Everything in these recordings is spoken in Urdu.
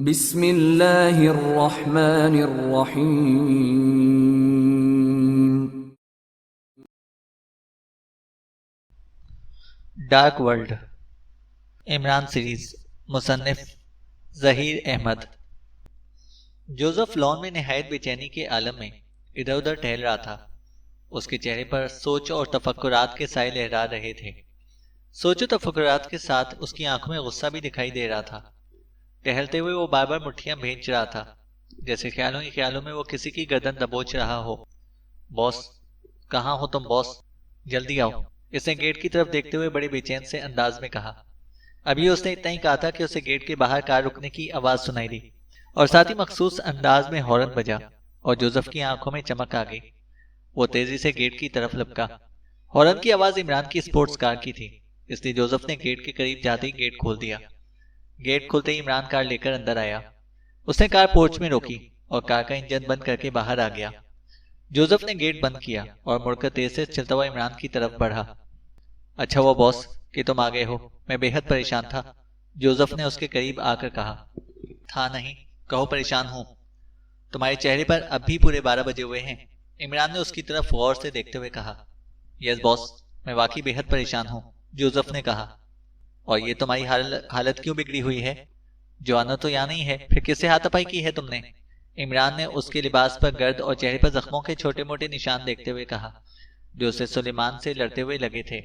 بسم اللہ الرحمن الرحیم۔ ڈارک ورلڈ عمران سیریز، مصنف ظہیر احمد۔ جوزف لان میں نہایت بے چینی کے عالم میں ادھر ادھر ٹہل رہا تھا۔ اس کے چہرے پر سوچ اور تفکرات کے سائے لہرا رہے تھے۔ سوچ و تفکرات کے ساتھ اس کی آنکھوں میں غصہ بھی دکھائی دے رہا تھا۔ ٹہلتے ہوئے وہ بار بار مٹھیاں بھینچ رہا تھا، جیسے خیالوں ہی خیالوں میں وہ کسی کی گردن دبوچ رہا ہو۔ باس، کہاں ہو تم باس؟ جلدی آؤ، اس نے گیٹ کی طرف دیکھتے ہوئے بڑے بے چین سے انداز میں کہا۔ ابھی اس نے اتنا ہی کہا تھا کہ اسے گیٹ کے باہر کار رکنے کی آواز سنائی دی اور ساتھ ہی مخصوص انداز میں ہارن بجا اور جوزف کی آنکھوں میں چمک آ گئی۔ وہ تیزی سے گیٹ کی طرف لپکا۔ ہارن کی آواز عمران کی اسپورٹس کار کی تھی، اس لیے جوزف نے گیٹ کے قریب جاتے ہی گیٹ کھول دیا۔ گیٹ کھلتے ہی عمران کار لے کر اندر آیا۔ اس نے کار پورچ میں روکی اور کار کا انجن بند کر کے باہر آ گیا۔ جوزف نے گیٹ بند کیا اور مڑ کر تیز سے چلتا ہوا عمران کی طرف بڑھا۔ اچھا ہوا باس کہ تم آ گئے ہو، میں بے حد پریشان تھا، جوزف نے اس کے قریب آ کر کہا۔ تھا نہیں، کہو پریشان ہوں۔ تمہارے چہرے پر اب بھی پورے 12 بجے ہوئے ہیں، عمران نے اس کی طرف غور سے دیکھتے ہوئے کہا۔ یس باس، میں واقعی بے حد پریشان ہوں، جوزف نے کہا۔ اور یہ تمہاری حالت کیوں بگڑی ہوئی ہے؟ جو آنا تو یہاں نہیں ہے، پھر کس سے ہاتھ پائی کی ہے تم نے؟ عمران نے اس کے لباس پر گرد اور چہرے پر زخموں کے چھوٹے موٹے نشان دیکھتے ہوئے کہا، جو اسے سلیمان سے لڑتے ہوئے لگے تھے۔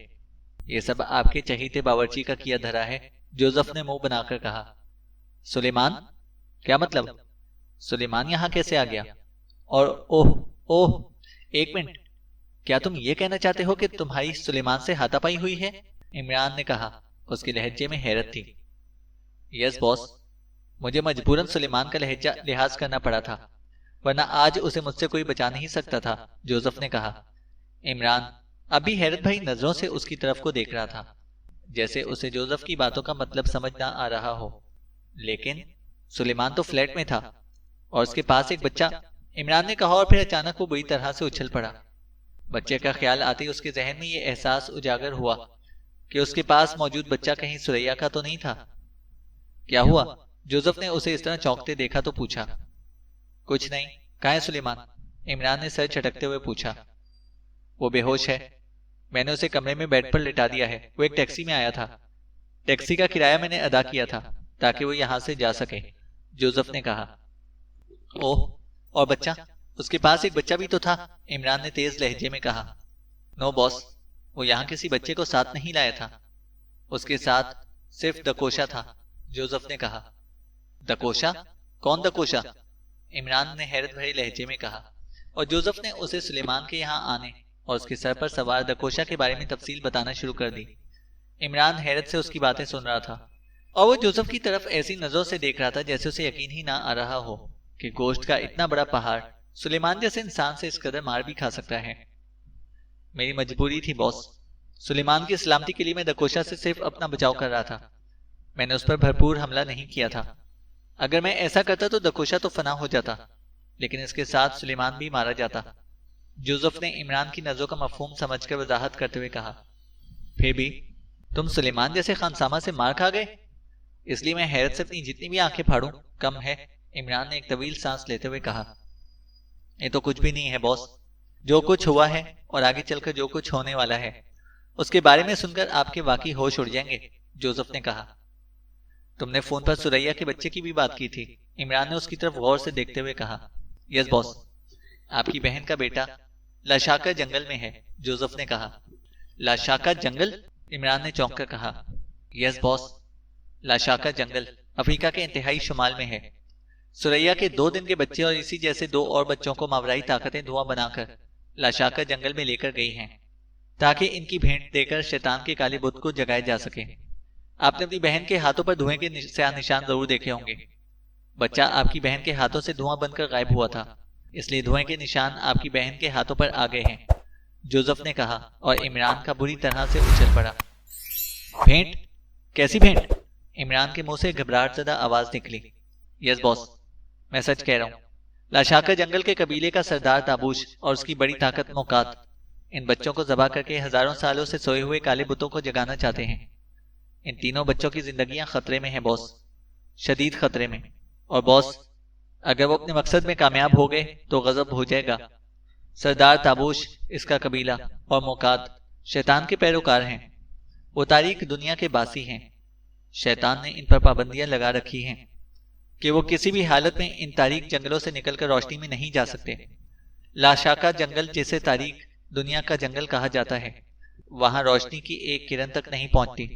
یہ سب آپ کے چہیتے باورچی کا کیا دھرا ہے، جوزف نے منہ بنا کر کہا۔ سلیمان؟ کیا مطلب؟ سلیمان یہاں کیسے آ گیا؟ اور اوہ ایک منٹ، کیا تم یہ کہنا چاہتے ہو کہ تمہاری سلیمان سے ہاتھ پائی ہوئی ہے؟ عمران نے کہا، اس کے لہجے میں حیرت تھی۔ یس باس، مجھے مجبوراً سلیمان کا لہجہ لحاظ کرنا پڑا تھا، ورنہ آج اسے مجھ سے کوئی بچا نہیں سکتا تھا، جوزف نے کہا۔ عمران اب بھی حیرت بھری نظروں سے اس کی طرف کو دیکھ رہا تھا، جیسے اسے جوزف کی باتوں کا مطلب سمجھ نہ آ رہا ہو۔ لیکن سلیمان تو فلیٹ میں تھا اور اس کے پاس ایک بچہ، عمران نے کہا، اور پھر اچانک وہ بری طرح سے اچھل پڑا۔ بچے کا خیال آتے ہی اس کے ذہن میں یہ احساس اجاگر ہوا کہ اس کے پاس موجود بچہ کہیں سریا کا تو نہیں تھا۔ کیا ہوا؟ جوزف نے اسے اس طرح چونکتے دیکھا تو پوچھا۔ کچھ نہیں، کہاں ہے سلیمان؟ عمران نے سر چھٹکتے ہوئے پوچھا۔ وہ بے ہوش ہے، میں نے اسے کمرے میں بیڈ پر لٹا دیا ہے، وہ ایک ٹیکسی میں آیا تھا، ٹیکسی کا کرایہ میں نے ادا کیا تھا تاکہ وہ یہاں سے جا سکے، جوزف نے کہا۔ اوہ، اور بچہ؟ اس کے پاس ایک بچہ بھی تو تھا، عمران نے تیز لہجے میں کہا۔ نو باس، وہ یہاں کسی بچے کو ساتھ نہیں لایا تھا، اس کے ساتھ صرف دکوشا تھا، جوزف نے کہا۔ دکوشا؟ کون دکوشا؟ عمران نے حیرت بھرے لہجے میں کہا، اور جوزف نے اسے سلیمان کے یہاں آنے اور اس کے سر پر سوار دکوشا کے بارے میں تفصیل بتانا شروع کر دی۔ عمران حیرت سے اس کی باتیں سن رہا تھا اور وہ جوزف کی طرف ایسی نظروں سے دیکھ رہا تھا جیسے اسے یقین ہی نہ آ رہا ہو کہ گوشت کا اتنا بڑا پہاڑ سلیمان جیسے انسان سے اس قدر مار بھی کھا سکتا ہے۔ میری مجبوری تھی باس، سلیمان کی سلامتی کے لیے میں دکوشا سے صرف اپنا بچاؤ کر رہا تھا، میں نے اس پر بھرپور حملہ نہیں کیا تھا۔ اگر میں ایسا کرتا تو دکوشا تو فنا ہو جاتا، لیکن اس کے ساتھ سلیمان بھی مارا جاتا، جوزف نے عمران کی نظروں کا مفہوم سمجھ کر وضاحت کرتے ہوئے کہا۔ پھر بھی تم سلیمان جیسے خانسامہ سے مار کھا گئے، اس لیے میں حیرت سے اپنی جتنی بھی آنکھیں پھاڑوں کم ہے، عمران نے ایک طویل سانس لیتے ہوئے کہا۔ یہ تو کچھ بھی نہیں ہے باس، جو کچھ ہوا ہے اور آگے چل کر جو کچھ ہونے والا ہے اس کے بارے میں سن کر آپ کے واقعی ہوش اڑ جائیں گے، جوزف نے کہا۔ تم نے فون پر سریا کے بچے کی بھی بات کی تھی، عمران نے اس کی طرف غور سے دیکھتے ہوئے کہا۔ یس باس، آپ کی بہن کا بیٹا لاشاکا جنگل میں ہے، جوزف نے کہا۔ لاشاکا جنگل؟ عمران نے چونک کر کہا۔ یس باس، لاشاکا جنگل افریقہ کے انتہائی شمال میں ہے۔ سریا کے 2 دن کے بچے اور اسی جیسے 2 اور بچوں کو ماورائی طاقتیں دھواں بنا کر لاشاکا جنگل میں لے کر گئی ہیں تاکہ ان کی بھینٹ دے کر شیطان کے کالے بت کو جگایا جا سکے۔ آپ نے اپنی بہن کے ہاتھوں پر دھوئیں کے سیاہ نشان ضرور دیکھے ہوں گے۔ بچہ آپ کی بہن کے ہاتھوں سے دھواں بن کر غائب ہوا تھا، اس لیے دھوئیں کے نشان آپ کی بہن کے ہاتھوں پر آ گئے ہیں، جوزف نے کہا، اور عمران کا بری طرح سے اچھل پڑا۔ بھینٹ؟ کیسی بھینٹ؟ عمران کے منہ سے گھبراہٹ زدہ آواز نکلی۔ یس باس، میں سچ کہہ رہا ہوں، لاشاکا جنگل کے قبیلے کا سردار تابوش اور اس کی بڑی طاقت موقات ان بچوں کو ذبح کر کے ہزاروں سالوں سے سوئے ہوئے کالے بتوں کو جگانا چاہتے ہیں۔ ان تینوں بچوں کی زندگیاں خطرے میں ہیں باس، شدید خطرے میں، اور باس اگر وہ اپنے مقصد میں کامیاب ہو گئے تو غضب ہو جائے گا۔ سردار تابوش، اس کا قبیلہ اور موقات شیطان کے پیروکار ہیں۔ وہ تاریک دنیا کے باسی ہیں۔ شیطان نے ان پر پابندیاں لگا رکھی ہیں کہ وہ کسی بھی حالت میں ان تاریک جنگلوں سے نکل کر روشنی میں نہیں جا سکتے۔ لاشاکا جنگل، جسے تاریک دنیا کا جنگل کہا جاتا ہے، وہاں روشنی کی ایک کرن تک نہیں پہنچتی،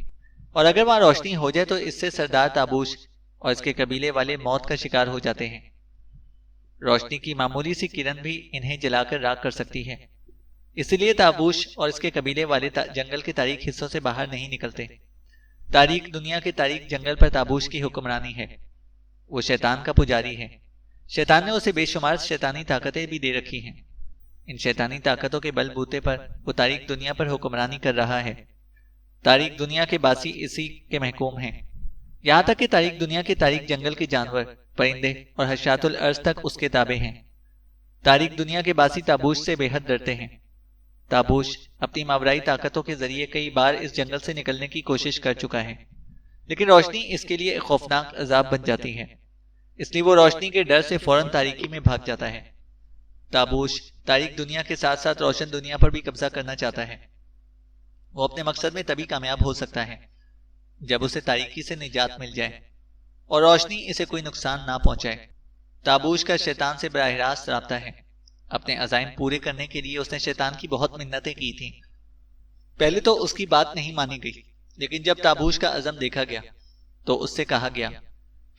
اور اگر وہاں روشنی ہو جائے تو اس سے سردار تابوش اور اس کے قبیلے والے موت کا شکار ہو جاتے ہیں۔ روشنی کی معمولی سی کرن بھی انہیں جلا کر راکھ کر سکتی ہے، اس لیے تابوش اور اس کے قبیلے والے جنگل کے تاریک حصوں سے باہر نہیں نکلتے۔ تاریک دنیا کے تاریک جنگل پر تابوش کی حکمرانی ہے۔ وہ شیطان کا پجاری ہے۔ شیطان نے اسے بے شمار شیطانی طاقتیں بھی دے رکھی ہیں۔ ان شیطانی طاقتوں کے بل بوتے پر وہ تاریک دنیا پر حکمرانی کر رہا ہے۔ تاریک دنیا کے باسی اسی کے محکوم ہیں، یہاں تک کہ تاریک دنیا کے تاریک جنگل کے جانور، پرندے اور حشرات الارض تک اس کے تابع ہیں۔ تاریک دنیا کے باسی تابوش سے بے حد ڈرتے ہیں۔ تابوش اپنی ماورائی طاقتوں کے ذریعے کئی بار اس جنگل سے نکلنے کی کوشش کر چکا ہے، لیکن روشنی اس کے لیے ایک خوفناک عذاب بن جاتی ہے، اس لیے وہ روشنی کے ڈر سے فوراً تاریکی میں بھاگ جاتا ہے۔ تابوش تاریک دنیا کے ساتھ ساتھ روشن دنیا پر بھی قبضہ کرنا چاہتا ہے۔ وہ اپنے مقصد میں تبھی کامیاب ہو سکتا ہے جب اسے تاریکی سے نجات مل جائے اور روشنی اسے کوئی نقصان نہ پہنچائے۔ تابوش کا شیطان سے براہ راست رابطہ ہے۔ اپنے عزائم پورے کرنے کے لیے اس نے شیطان کی بہت منتیں کی تھیں۔ پہلے تو اس کی بات نہیں مانی گئی، لیکن جب تابوش کا عزم دیکھا گیا تو اس سے کہا گیا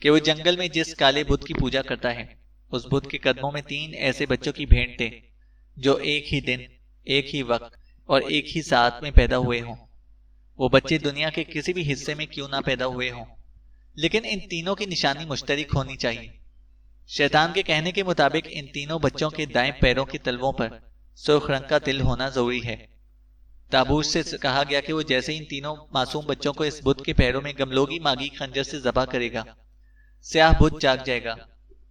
کہ وہ جنگل میں جس کالے بت کی پوجا کرتا ہے، اس بت کے قدموں میں 3 ایسے بچوں کی بھینٹ دے جو ایک ہی دن، ایک ہی وقت اور ایک ہی ساعت میں پیدا ہوئے ہوں۔ وہ بچے دنیا کے کسی بھی حصے میں کیوں نہ پیدا ہوئے ہوں، لیکن ان تینوں کی نشانی مشترک ہونی چاہیے۔ شیطان کے کہنے کے مطابق ان تینوں بچوں کے دائیں پیروں کے تلووں پر سرخ رنگ کا تل ہونا ضروری ہے۔ تابوش سے کہا گیا کہ وہ جیسے ان تینوں معصوم بچوں کو اس بت کے پیروں میں گملوگی ماگی خنجر سے ذبح کرے گا، سیاہ بت جاگ جائے گا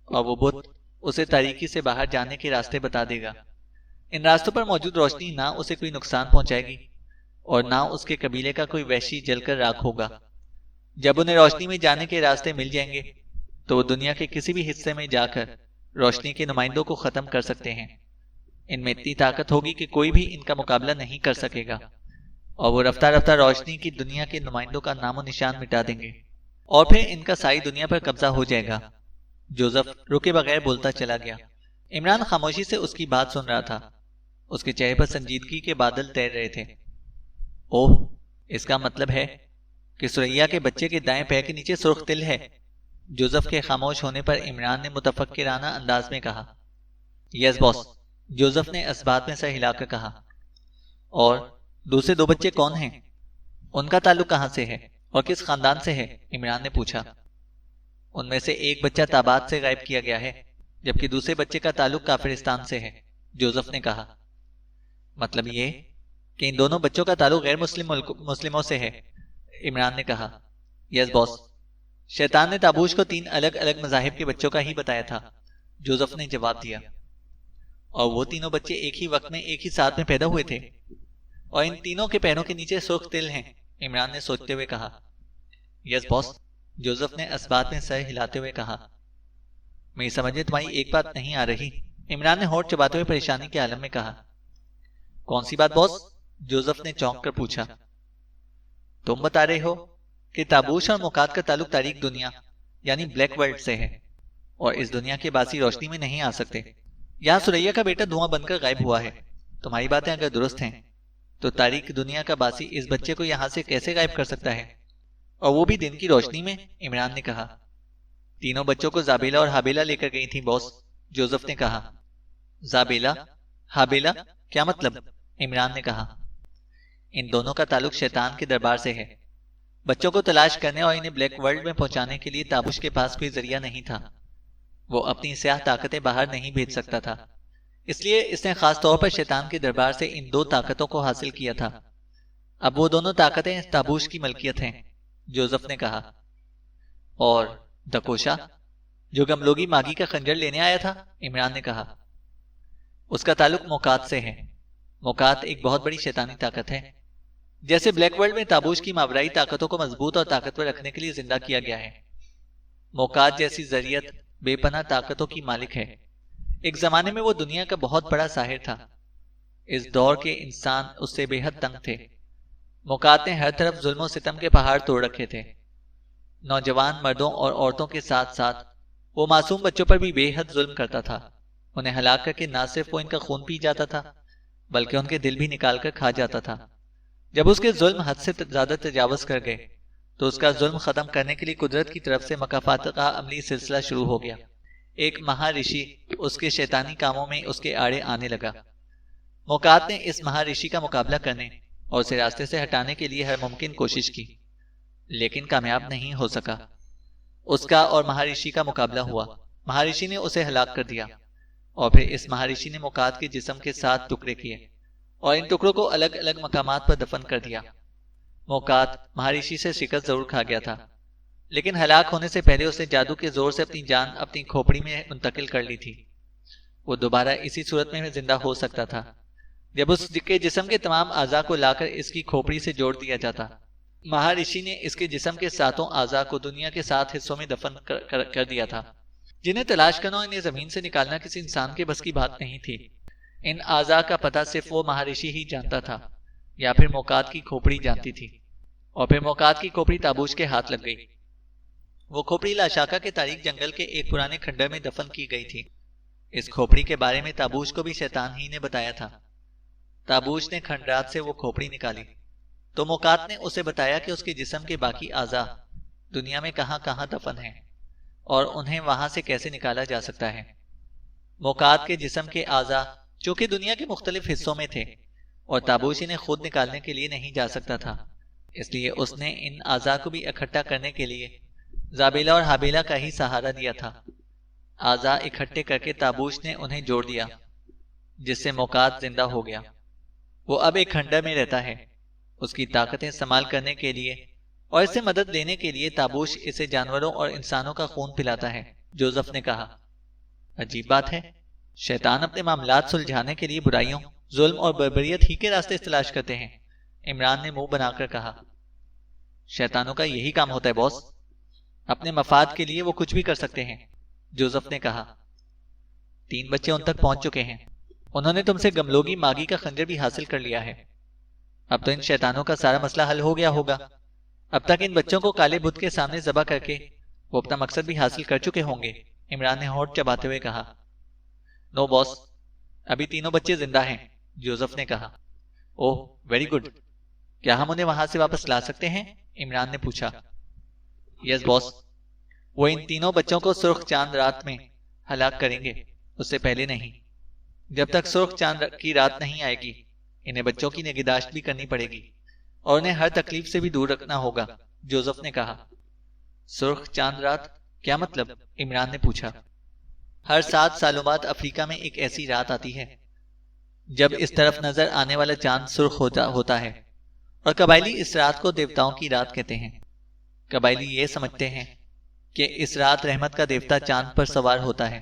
اور وہ بت اسے تاریکی سے باہر جانے کے راستے بتا دے گا۔ ان راستوں پر موجود روشنی نہ اسے کوئی نقصان پہنچائے گی اور نہ اس کے قبیلے کا کوئی وحشی جل کر راکھ ہوگا۔ جب انہیں روشنی میں جانے کے راستے مل جائیں گے تو وہ دنیا کے کسی بھی حصے میں جا کر روشنی کے نمائندوں کو ختم کر سکتے ہیں۔ ان میں اتنی طاقت ہوگی کہ کوئی بھی ان کا مقابلہ نہیں کر سکے گا، اور وہ رفتہ رفتہ روشنی کی دنیا کے نمائندوں کا نام و نشان مٹا دیں گے، اور پھر ان کا ساری دنیا پر قبضہ ہو جائے گا۔ جوزف رکے بغیر بولتا چلا گیا۔ عمران خاموشی سے اس کی بات سن رہا تھا۔ اس کے چہرے پر سنجیدگی کے بادل تیر رہے تھے۔ اوہ، اس کا مطلب ہے کہ سریا کے بچے کے دائیں پیر کے نیچے سرخ تل ہے۔ جوزف کے خاموش ہونے پر عمران نے متفکرانہ انداز میں کہا۔ یس باس، جوزف نے اسبات میں سر ہلا کر کہا۔ اور دوسرے 2 بچے کون ہیں؟ ان کا تعلق کہاں سے ہے اور کس خاندان سے ہے؟ عمران نے پوچھا۔ ان میں سے ایک بچہ تابات سے غائب کیا گیا ہے، جبکہ دوسرے بچے کا تعلق کافرستان سے ہے، جوزف نے کہا۔ مطلب یہ کہ ان دونوں بچوں کا تعلق غیر مسلموں سے ہے، عمران نے کہا۔ یس باس، شیطان نے تابوش کو 3 الگ الگ مذاہب کے بچوں کا ہی بتایا تھا، جوزف نے جواب دیا۔ اور وہ تینوں بچے ایک ہی وقت میں ایک ہی ساتھ میں پیدا ہوئے تھے، اور ان تینوں کے پیروں کے نیچے سرخ تل ہیں، عمران نے سوچتے ہوئے کہا۔ یس باس، جوزف نے اسبات میں سر ہلاتے ہوئے کہا۔ میری سمجھ میں تمہاری ایک بات نہیں آ رہی، عمران نے ہونٹ چباتے ہوئے پریشانی کے عالم میں کہا۔ کون سی بات باس؟ جوزف نے چونک کر پوچھا۔ تم بتا رہے ہو کہ تابوش اور موقات کا تعلق تاریک دنیا یعنی بلیک ورلڈ سے ہے، اور اس دنیا کے باسی روشنی میں نہیں آ سکتے۔ یہاں سریا کا بیٹا دھواں بن کر غائب ہوا ہے۔ تمہاری باتیں اگر درست ہیں تو تاریک دنیا کا باسی اس بچے کو یہاں سے کیسے غائب کر سکتا ہے، اور وہ بھی دن کی روشنی میں؟ عمران نے کہا۔ تینوں بچوں کو زابیلا اور حابیلہ لے کر گئی تھی باس، جوزف نے کہا۔ زابیلا، حابیلہ، کیا مطلب؟ عمران نے کہا۔ ان دونوں کا تعلق شیطان کے دربار سے ہے۔ بچوں کو تلاش کرنے اور انہیں بلیک ورلڈ میں پہنچانے کے لیے تابوش کے پاس کوئی ذریعہ نہیں تھا۔ وہ اپنی سیاہ طاقتیں باہر نہیں بھیج سکتا تھا، اس لیے اس نے خاص طور پر شیطان کے دربار سے ان 2 طاقتوں کو حاصل کیا تھا۔ اب وہ دونوں طاقتیں تابوش کی ملکیت ہیں، جوزف نے کہا۔ اور دکوشا، جو گملوگی ماگی کا خنجر لینے آیا تھا، عمران نے کہا۔ اس کا تعلق موقات سے ہے۔ موقات ایک بہت بڑی شیطانی طاقت ہے۔ جیسے بلیک ورلڈ میں تابوش کی ماورائی طاقتوں کو مضبوط اور طاقتور رکھنے کے لیے زندہ کیا گیا ہے، موقات جیسی ذریعت بے پناہ طاقتوں کی مالک ہے۔ ایک زمانے میں وہ دنیا کا بہت بڑا ساحر تھا۔ اس دور کے انسان اس سے بے حد تنگ تھے۔ موقات نے ہر طرف ظلم و ستم کے پہاڑ توڑ رکھے تھے۔ نوجوان مردوں اور عورتوں کے ساتھ ساتھ وہ معصوم بچوں پر بھی بے حد ظلم کرتا تھا۔ انہیں ہلاک کر کے نہ صرف وہ ان کا خون پی جاتا تھا بلکہ ان کے دل بھی نکال کر کھا جاتا تھا۔ جب اس کے ظلم حد سے زیادہ تجاوز کر گئے تو اس کا ظلم ختم کرنے کے لیے قدرت کی طرف سے مکافات کا عملی سلسلہ شروع ہو گیا۔ ایک مہارشی اس کے شیطانی کاموں میں اس کے آڑے آنے لگا۔ موقات نے اس مہارشی کا مقابلہ کرنے اور اسے راستے سے ہٹانے کے لیے ہر ممکن کوشش کی، لیکن کامیاب نہیں ہو سکا۔ اس کا اور مہارشی کا مقابلہ ہوا۔ مہارشی نے اسے ہلاک کر دیا اور پھر اس مہارشی نے موقات کے جسم کے 7 ٹکڑے کیے اور ان ٹکڑوں کو الگ الگ مقامات پر دفن کر دیا۔ موقات مہارشی سے شکست ضرور کھا گیا تھا، لیکن ہلاک ہونے سے پہلے اس نے جادو کے زور سے اپنی جان اپنی کھوپڑی میں منتقل کر لی تھی۔ وہ دوبارہ اسی صورت میں زندہ ہو سکتا تھا جب اس کے جسم کے تمام اعضاء کو لا کر اس کی کھوپڑی سے جوڑ دیا جاتا۔ مہارشی نے اس کے جسم کے 7 اعضاء کو دنیا کے 7 حصوں میں دفن کر دیا تھا، جنہیں تلاش کرنا اور انہیں زمین سے نکالنا کسی انسان کے بس کی بات نہیں تھی۔ ان اعضاء کا پتہ صرف وہ مہارشی ہی جانتا تھا یا پھر موقات کی کھوپڑی جانتی تھی، اور پھر موقات کی کھوپڑی تابوش کے ہاتھ لگ گئی۔ وہ کھوپڑی لاشاکا کے تاریک جنگل کے ایک پرانے کھنڈر میں دفن کی گئی تھی۔ اس کھوپڑی کے بارے میں تابوش کو بھی شیطان ہی نے بتایا تھا۔ تابوش نے کھنڈرات سے وہ کھوپڑی نکالی تو موقات نے اسے بتایا کہ اس کے جسم کے باقی اعضاء دنیا میں کہاں کہاں دفن ہیں اور انہیں وہاں سے کیسے نکالا جا سکتا ہے۔ موقات کے جسم کے اعضاء جو کہ دنیا کے مختلف حصوں میں تھے اور تابوش انہیں خود نکالنے کے لیے نہیں جا سکتا تھا، اس لیے اس نے ان اعضاء کو بھی اکٹھا کرنے کے لیے زابیلا اور حابیلا کا ہی سہارا دیا تھا۔ اعضاء اکٹھے کر کے تابوش نے انہیں جوڑ دیا، جس سے موقات زندہ ہو گیا۔ وہ اب ایک کھنڈر میں رہتا ہے۔ اس کی طاقتیں استعمال کرنے کے لیے اور اس سے مدد لینے کے لیے تابوش اسے جانوروں اور انسانوں کا خون پلاتا ہے۔ جوزف نے کہا، عجیب بات ہے، شیطان اپنے معاملات سلجھانے کے لیے برائیوں، ظلم اور بربریت ہی کے راستے تلاش کرتے ہیں۔ عمران نے منہ بنا کر کہا، شیطانوں کا یہی کام ہوتا ہے باس، اپنے مفاد کے لیے وہ کچھ بھی کر سکتے ہیں۔ جوزف نے کہا، 3 بچے ان تک پہنچ چکے ہیں، انہوں نے تم سے گملوگی ماگی کا خنجر بھی حاصل کر لیا ہے۔ اب تو ان شیطانوں کا سارا مسئلہ حل ہو گیا ہوگا۔ اب تک ان بچوں کو کالے بت کے سامنے ذبح کر کے وہ اپنا مقصد بھی حاصل کر چکے ہوں گے۔ عمران نے ہونٹ چباتے ہوئے کہا، نو باس، ابھی 3 بچے زندہ ہیں۔ جوزف نے کہا، اوہ ویری گڈ، کیا ہم انہیں وہاں سے واپس لا سکتے ہیں؟ عمران نے پوچھا۔ یس باس، وہ ان 3 بچوں کو سرخ چاند رات میں ہلاک کریں گے، اس سے پہلے نہیں۔ جب تک سرخ چاند کی رات نہیں آئے گی انہیں بچوں کی نگہداشت بھی کرنی پڑے گی اور انہیں ہر تکلیف سے بھی دور رکھنا ہوگا۔ جوزف نے کہا، سرخ چاند رات کیا مطلب؟ عمران نے پوچھا۔ ہر 7 سالوں بعد افریقہ میں ایک ایسی رات آتی ہے جب اس طرف نظر آنے والا چاند سرخ ہوتا ہے، اور قبائلی اس رات کو دیوتاؤں کی رات کہتے ہیں۔ قبائلی یہ سمجھتے ہیں کہ اس رات رحمت کا دیوتا چاند پر سوار ہوتا ہے۔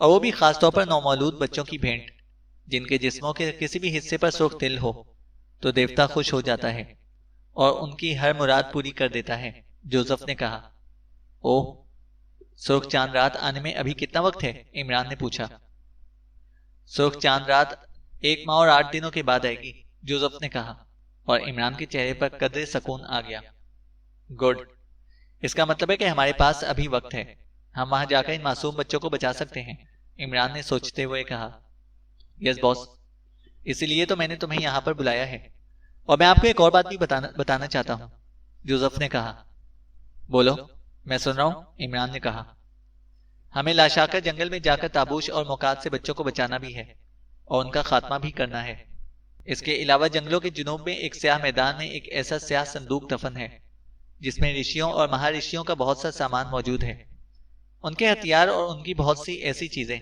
اور وہ بھی خاص طور پر نومولود بچوں کی بھینٹ جن کے جسموں کے کسی بھی حصے پر سرخ تل ہو، تو دیوتا خوش ہو جاتا ہے اور ان کی ہر مراد پوری کر دیتا ہے۔ جوزف نے کہا، اوہ، سرخ چاند رات آنے میں ابھی کتنا وقت ہے؟ عمران نے پوچھا۔ سرخ چاند رات 1 ماہ اور 8 دنوں کے بعد آئے گی، جوزف نے کہا، اور عمران کے چہرے پر قدرے سکون آ گیا۔ گڈ، اس کا مطلب ہے کہ ہمارے پاس ابھی وقت ہے، ہم وہاں جا کر ان معصوم بچوں کو بچا سکتے ہیں۔ عمران نے سوچتے ہوئے کہا، یس باس، اسی لیے تو میں نے تمہیں یہاں پر بلایا ہے، اور میں آپ کو ایک اور بات بھی بتانا چاہتا ہوں۔ جوزف نے کہا، بولو، میں سن رہا ہوں۔ عمران نے کہا، ہمیں لاشاکر جنگل میں جا کر تابوش اور موقات سے بچوں کو بچانا بھی ہے اور ان کا خاتمہ بھی کرنا ہے۔ اس کے علاوہ جنگلوں کے جنوب میں ایک سیاہ میدان میں ایک ایسا سیاہ صندوق دفن ہے جس میں رشیوں اور مہارشیوں کا بہت سا سامان موجود ہے، ان کے ہتھیار اور ان کی بہت سی ایسی چیزیں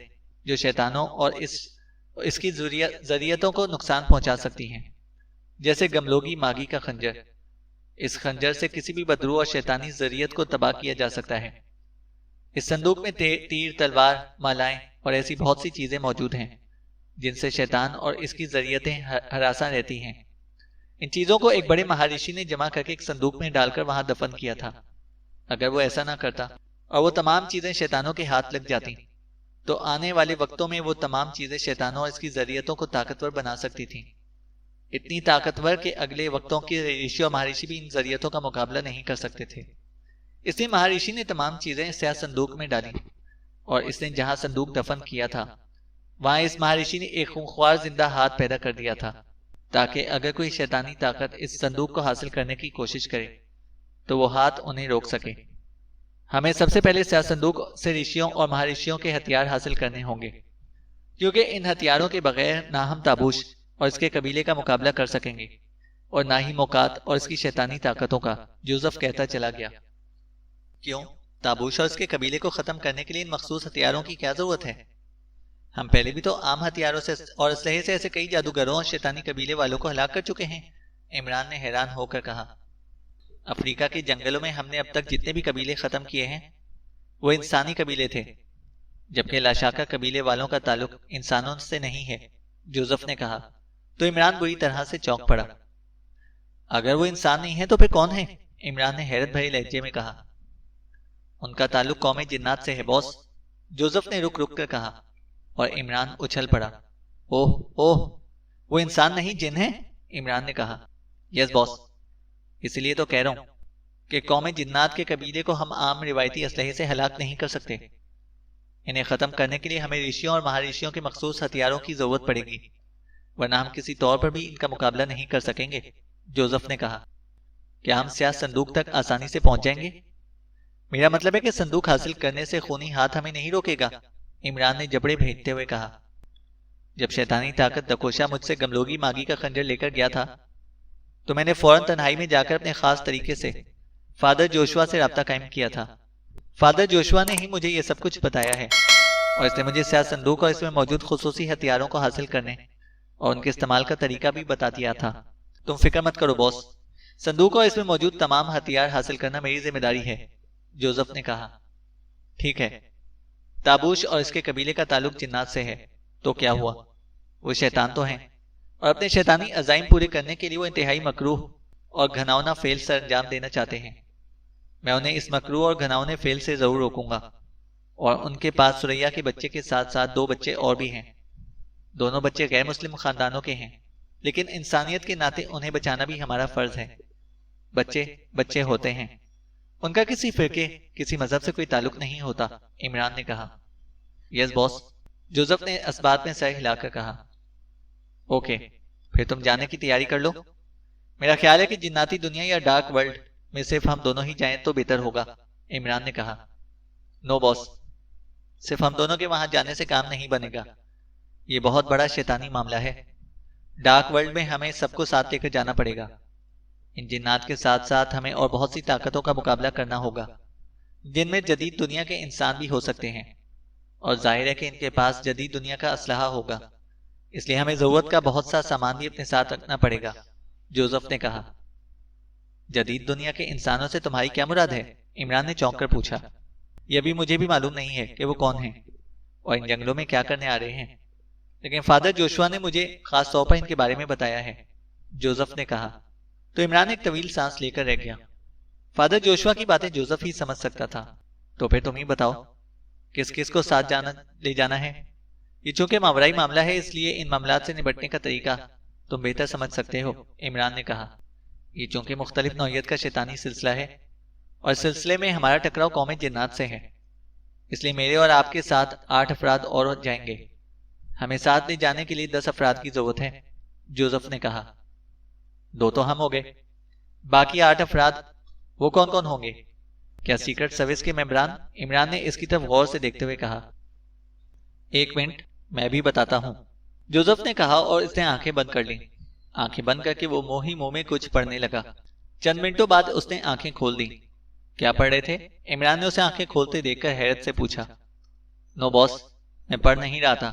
جو شیطانوں اور اس کی ذریتوں کو نقصان پہنچا سکتی ہیں، جیسے گملوگی ماگی کا خنجر۔ اس خنجر سے کسی بھی بدروح اور شیطانی ذریت کو تباہ کیا جا سکتا ہے۔ اس صندوق میں تیر، تلوار، مالائیں اور ایسی بہت سی چیزیں موجود ہیں جن سے شیطان اور اس کی ذریتیں ہراساں رہتی ہیں۔ ان چیزوں کو ایک بڑے مہارشی نے جمع کر کے ایک صندوق میں ڈال کر وہاں دفن کیا تھا۔ اگر وہ ایسا نہ کرتا اور وہ تمام چیزیں شیطانوں کے ہاتھ لگ جاتی تو آنے والے وقتوں میں وہ تمام چیزیں شیطانوں اور اس کی ذریعتوں کو طاقتور بنا سکتی تھیں، اتنی طاقتور کہ اگلے وقتوں کے رشی اور مہارشی بھی ان ذریعتوں کا مقابلہ نہیں کر سکتے تھے۔ اس لیے مہارشی نے تمام چیزیں سیاہ صندوق میں ڈالی، اور اس نے جہاں صندوق دفن کیا تھا وہاں اس مہارشی نے ایک خونخوار زندہ ہاتھ پیدا کر دیا تھا، تاکہ اگر کوئی شیطانی طاقت اس صندوق کو حاصل کرنے کی کوشش کرے تو وہ ہاتھ انہیں روک سکے۔ ہمیں سب سے پہلے سیاہ صندوق سے رشیوں اور مہارشیوں کے ہتھیار حاصل کرنے ہوں گے، کیونکہ ان ہتھیاروں کے بغیر نہ ہم تابوش اور اس کے قبیلے کا مقابلہ کر سکیں گے اور نہ ہی موقات اور اس کی شیطانی طاقتوں کا۔ جوزف کہتا چلا گیا، کیوں؟ تابوش اور اس کے قبیلے کو ختم کرنے کے لیے ان مخصوص ہتھیاروں کی کیا ضرورت ہے؟ ہم پہلے بھی تو عام ہتھیاروں سے اور اسلحے سے ایسے کئی جادوگروں اور شیطانی قبیلے والوں کو ہلاک کر چکے ہیں۔ عمران نے حیران ہو کر کہا، افریقہ کے جنگلوں میں ہم نے اب تک جتنے بھی قبیلے ختم کیے ہیں وہ انسانی قبیلے تھے، جبکہ لاشاکا قبیلے والوں کا تعلق انسانوں سے نہیں ہے۔ جوزف نے کہا تو عمران بری طرح سے چونک پڑا۔ اگر وہ انسان نہیں ہے تو پھر کون ہے؟ عمران نے حیرت بھری لہجے میں کہا۔ ان کا تعلق قوم جنات سے ہے باس، جوزف نے رک رک کر کہا، اور عمران اچھل پڑا۔ اوہ اوہ، وہ انسان نہیں جن ہے؟ عمران نے کہا۔ یس باس، اس لیے تو کہہ رہا ہوں کہ قوم جنات کے قبیلے کو ہم عام روایتی اسلحے سے ہلاک نہیں کر سکتے۔ انہیں ختم کرنے کے لیے ہمیں رشیوں اور مہارشیوں کے مخصوص ہتھیاروں کی ضرورت پڑے گی، ورنہ ہم کسی طور پر بھی ان کا مقابلہ نہیں کر سکیں گے۔ جوزف نے کہا، کیا ہم سیاہ صندوق تک آسانی سے پہنچ جائیں گے؟ میرا مطلب ہے کہ صندوق حاصل کرنے سے خونی ہاتھ ہمیں نہیں روکے گا، عمران نے جبڑے بھیجتے ہوئے کہا۔ جب شیطانی طاقت دکوشا مجھ سے گملوگی ماگی کا خنجر لے کر گیا تھا تو میں نے فوراً تنہائی میں جا کر اپنے خاص طریقے سے فادر جوشوا سے رابطہ قائم کیا تھا۔ فادر جوشوا نے ہی مجھے یہ سب کچھ بتایا ہے، اور اس نے مجھے سیاہ صندوق اور اس میں موجود خصوصی ہتھیاروں کو حاصل کرنے اور ان کے استعمال کا طریقہ بھی بتا دیا تھا۔ تم فکر مت کرو باس، صندوق اور اس میں موجود تمام ہتھیار حاصل کرنا میری ذمہ داری ہے، جوزف نے کہا۔ ٹھیک ہے، تابوش اور اس کے قبیلے کا تعلق جنات سے ہے، تو کیا ہوا؟ وہ شیطان تو ہیں، اور اپنے شیطانی عزائم پورے کرنے کے لیے وہ انتہائی مکروہ اور گھناؤنا فعل سر انجام دینا چاہتے ہیں۔ میں انہیں اس مکروہ اور گھناؤنے فعل سے ضرور روکوں گا، اور ان کے پاس سریا کے بچے کے ساتھ ساتھ 2 بچے اور بھی ہیں۔ دونوں بچے غیر مسلم خاندانوں کے ہیں، لیکن انسانیت کے ناطے انہیں بچانا بھی ہمارا فرض ہے۔ بچے بچے ہوتے ہیں، ان کا کسی فرقے کسی مذہب سے کوئی تعلق نہیں ہوتا، عمران نے کہا۔ یس باس، جوزف نے اس بات میں سر ہلا کر کہا۔ اوکے، پھر تم جانے کی تیاری کر لو۔ میرا خیال ہے کہ جناتی دنیا یا ڈارک ورلڈ میں صرف ہم دونوں ہی جائیں تو بہتر ہوگا، عمران نے کہا۔ نو باس، صرف ہم دونوں کے وہاں جانے سے کام نہیں بنے گا، یہ بہت بڑا شیطانی معاملہ ہے۔ ڈارک ورلڈ میں ہمیں سب کو ساتھ لے کر جانا پڑے گا۔ ان جنات کے ساتھ ساتھ ہمیں اور بہت سی طاقتوں کا مقابلہ کرنا ہوگا، جن میں جدید دنیا کے انسان بھی ہو سکتے ہیں، اور ظاہر ہے کہ ان کے پاس جدید دنیا کا اسلحہ ہوگا، اس لیے ہمیں ضرورت کا بہت سا سامان بھی اپنے ساتھ رکھنا پڑے گا، جوزف نے کہا۔ جدید دنیا کے انسانوں سے تمہاری کیا مراد ہے؟ عمران نے چونک کر پوچھا۔ یہ بھی مجھے بھی معلوم نہیں ہے کہ وہ کون ہیں اور ان جنگلوں میں کیا کرنے آ رہے ہیں، لیکن فادر جوشوا نے مجھے خاص طور پر ان کے بارے میں بتایا ہے، جوزف نے کہا۔ تو عمران ایک طویل سانس لے کر رہ گیا۔ فادر جوشوا کی باتیں جوزف ہی سمجھ سکتا تھا۔ تو پھر تم ہی بتاؤ، کس کس کو ساتھ لے جانا ہے؟ یہ چونکہ ماورائی معاملہ ہے، اس لیے ان معاملات سے نبٹنے کا طریقہ تم بہتر سمجھ سکتے ہو، عمران نے کہا۔ یہ چونکہ مختلف نوعیت کا شیطانی سلسلہ ہے، اور اس سلسلے میں ہمارا ٹکراؤ قوم جنات سے ہے، اس لیے میرے اور آپ کے ساتھ 8 افراد اور جائیں گے۔ ہمیں ساتھ لے جانے کے لیے 10 افراد کی ضرورت ہے، جوزف نے کہا۔ 2 تو ہم ہو گئے، باقی 8 افراد وہ کون کون ہوں گے؟ کیا سیکرٹ سروس کے ممبران؟ عمران نے اس کی طرف غور سے دیکھتے ہوئے کہا۔ 1 منٹ، میں بھی بتاتا ہوں، جوزف نے کہا، اور اس نے آنکھیں بند کر لیں۔ آنکھیں بند کر کے وہ منہ میں کچھ پڑھنے لگا۔ چند منٹوں بعد اس نے آنکھیں کھول دیں۔ کیا پڑھ رہے تھے؟ عمران نے اسے آنکھیں کھولتے دیکھ کر حیرت سے پوچھا۔ نو باس، میں پڑھ نہیں رہا تھا،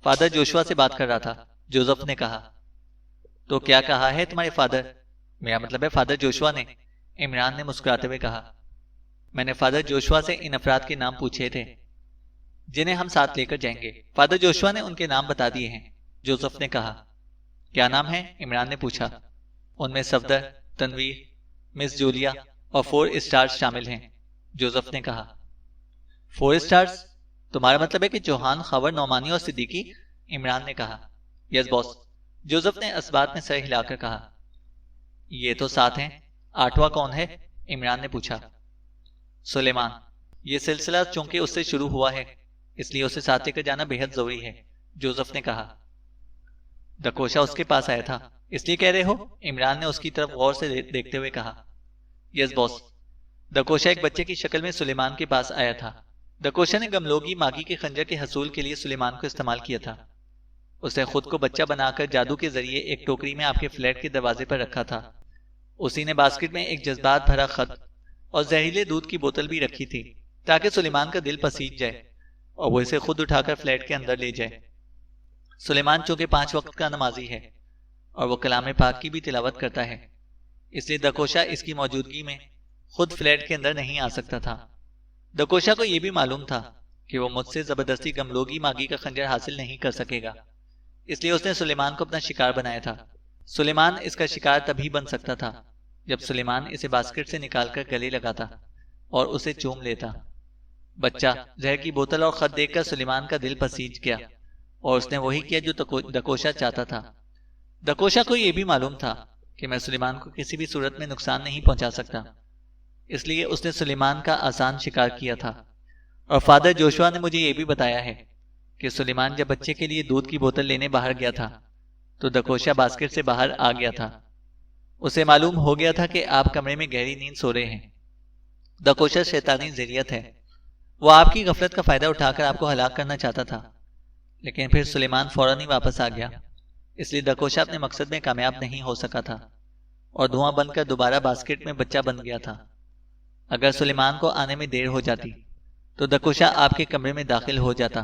فادر جوشوا سے بات کر رہا تھا، جوزف نے کہا۔ تو کیا کہا ہے تمہارے فادر؟ میرا مطلب ہے فادر جوشوا نے، عمران نے مسکراتے ہوئے کہا۔ میں نے فادر جوشوا سے ان افراد کے نام پوچھے تھے جنہیں ہم ساتھ لے کر جائیں گے۔ فادر جوشوا نے ان کے نام بتا دیے ہیں، جوزف نے کہا۔ کیا نام ہے؟ عمران نے پوچھا۔ ان میں صفدر، تنویر، مس جولیا اور 4 اسٹارز شامل ہیں، جوزف نے کہا۔ 4 اسٹارز؟ تمہارا مطلب ہے کہ چوہان، خاور، نعمانی اور صدیقی؟ عمران نے کہا۔ یس باس، جوزف نے اثبات میں سر ہلا کر کہا۔ یہ تو 7 ہیں، 8واں کون ہے؟ عمران نے پوچھا۔ سلیمان۔ یہ سلسلہ چونکہ اس سے شروع ہوا ہے اس لیے اسے ساتھ لے کر جانا بے حد ضروری ہے، جوزف نے کہا۔ دکوشا اس کے پاس آیا تھا اس لیے کہہ رہے ہو؟ عمران نے اس کی طرف غور سے دیکھتے ہوئے کہا۔ یس باس، دکوشا ایک بچے کی شکل میں سلیمان کے پاس آیا تھا۔ دکوشا نے گملوگی ماگی کے خنجر کے حصول کے لیے سلیمان کو استعمال کیا تھا۔ اسے خود کو بچہ بنا کر جادو کے ذریعے ایک ٹوکری میں آپ کے فلیٹ کے دروازے پر رکھا تھا۔ اسی نے باسکٹ میں ایک جذبات بھرا خط اور زہریلے دودھ کی بوتل بھی رکھی تھی تاکہ سلیمان کا دل پسیج جائے اور وہ اسے خود اٹھا کر فلیٹ کے اندر لے جائے۔ سلیمان چونکہ 5 وقت کا نمازی ہے اور وہ کلام پاک کی بھی تلاوت کرتا ہے، اس لیے دکوشا اس کی موجودگی میں خود فلیٹ کے اندر نہیں آ سکتا تھا۔ دکوشا کو یہ بھی معلوم تھا کہ وہ مجھ سے زبردستی گملوگی ماگی کا خنجر حاصل نہیں کر سکے گا، اس لیے اس نے سلیمان کو اپنا شکار بنایا تھا۔ سلیمان اس کا شکار تبھی بن سکتا تھا جب سلیمان اسے باسکٹ سے نکال کر گلے لگاتا اور اسے چوم لیتا۔ بچہ، زہر کی بوتل اور خط دیکھ کر سلیمان کا دل پسیج گیا اور اس نے وہی کیا جو دکوشا چاہتا تھا۔ دکوشا کو یہ بھی معلوم تھا کہ میں سلیمان کو کسی بھی صورت میں نقصان نہیں پہنچا سکتا، اس لیے اس نے سلیمان کا آسان شکار کیا تھا۔ اور فادر جوشوا نے مجھے یہ بھی بتایا ہے کہ سلیمان جب بچے کے لیے دودھ کی بوتل لینے باہر گیا تھا تو دکوشا باسکٹ سے باہر آ گیا تھا۔ اسے معلوم ہو گیا تھا کہ آپ کمرے میں گہری نیند سو رہے ہیں۔ دکوشا شیطانی ذریت ہے، وہ آپ کی غفلت کا فائدہ اٹھا کر آپ کو ہلاک کرنا چاہتا تھا، لیکن پھر سلیمان فوراً ہی واپس آ گیا، اس لیے دکوشا اپنے مقصد میں کامیاب نہیں ہو سکا تھا اور دھواں بن کر دوبارہ باسکٹ میں بچہ بن گیا تھا۔ اگر سلیمان کو آنے میں دیر ہو جاتی تو دکوشا آپ کے کمرے میں داخل ہو جاتا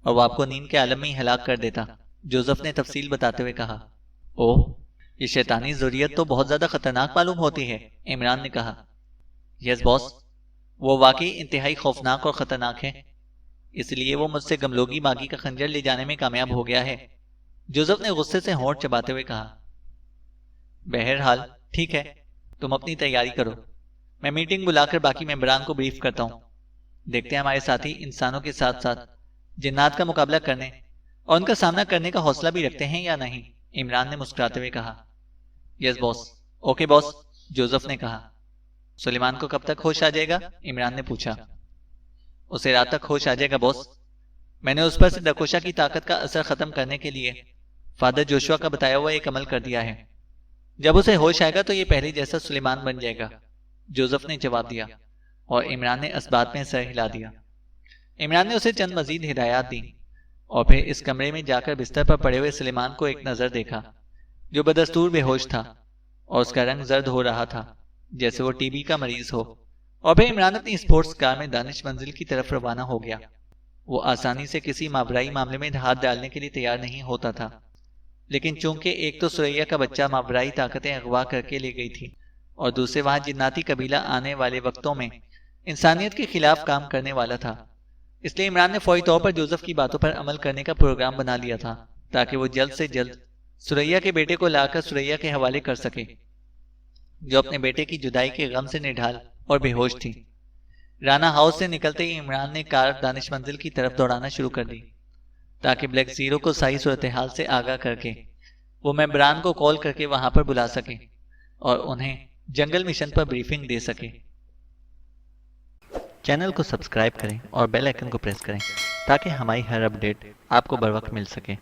اور وہ آپ کو نیند کے عالم میں ہلاک کر دیتا، جوزف نے تفصیل بتاتے ہوئے کہا۔ اوہ، یہ شیطانی ذریت تو بہت زیادہ خطرناک معلوم ہوتی ہے، عمران نے کہا۔ یس باس، وہ واقعی انتہائی خوفناک اور خطرناک ہے، اس لیے وہ مجھ سے گملوگی ماگی کا خنجر لے جانے میں کامیاب ہو گیا ہے، جوزف نے غصے سے ہونٹ چباتے ہوئے کہا۔ بہرحال ٹھیک ہے، تم اپنی تیاری کرو، میں میٹنگ بلا کر باقی ممبران کو بریف کرتا ہوں، دیکھتے ہیں ہمارے ساتھی انسانوں کے ساتھ ساتھ جنات کا مقابلہ کرنے اور ان کا سامنا کرنے کا حوصلہ بھی رکھتے ہیں یا نہیں، عمران نے مسکراتے ہوئے کہا۔ یس باس، اوکے باس، جوزف نے کہا۔ سلیمان کو کب تک ہوش آ جائے گا؟ عمران نے پوچھا۔ اسے رات تک ہوش آ جائے گا باس، میں نے اس پر سے دکوشا کی طاقت کا اثر ختم کرنے کے لیے فادر جوشوا کا بتایا ہوا ایک عمل کر دیا ہے، جب اسے ہوش آئے گا تو یہ پہلے جیسا سلیمان بن جائے گا، جوزف نے جواب دیا، اور عمران نے اسبات میں سر ہلا دیا۔ عمران نے اسے چند مزید ہدایات دی اور پھر اس کمرے میں جا کر بستر پر پڑے ہوئے سلیمان کو ایک نظر دیکھا جو بدستور بے ہوش تھا اور اس کا رنگ زرد ہو رہا تھا جیسے وہ ٹی بی کا مریض ہو۔ اور پھر عمران اپنی اسپورٹس کار میں دانش منزل کی طرف روانہ ہو گیا۔ وہ آسانی سے کسی ماورائی معاملے میں ہاتھ ڈالنے کے لیے تیار نہیں ہوتا تھا، لیکن چونکہ ایک تو سریا کا بچہ ماورائی طاقتیں اغوا کر کے لے گئی تھی اور دوسرے وہاں جناتی قبیلہ آنے والے وقتوں میں انسانیت کے خلاف کام کرنے والا تھا، اس لیے عمران نے فوری طور پر جوزف کی باتوں پر عمل کرنے کا پروگرام بنا لیا تھا تاکہ وہ جلد سے جلد سریا کے بیٹے کو لا کر سریا کے حوالے کر سکے، جو اپنے بیٹے کی جدائی کے غم سے نڈھال اور بے ہوش تھی۔ رانا ہاؤس سے نکلتے ہی عمران نے کار دانش منزل کی طرف دوڑانا شروع کر دی تاکہ بلیک زیرو کو صحیح صورتحال سے آگاہ کر کے وہ ممبران کو کال کر کے وہاں پر بلا سکے اور انہیں جنگل مشن پر بریفنگ دے سکے۔ چینل کو سبسکرائب کریں اور بیل آئیکن کو پریس کریں تاکہ ہماری ہر اپڈیٹ آپ کو بر وقت مل سکے۔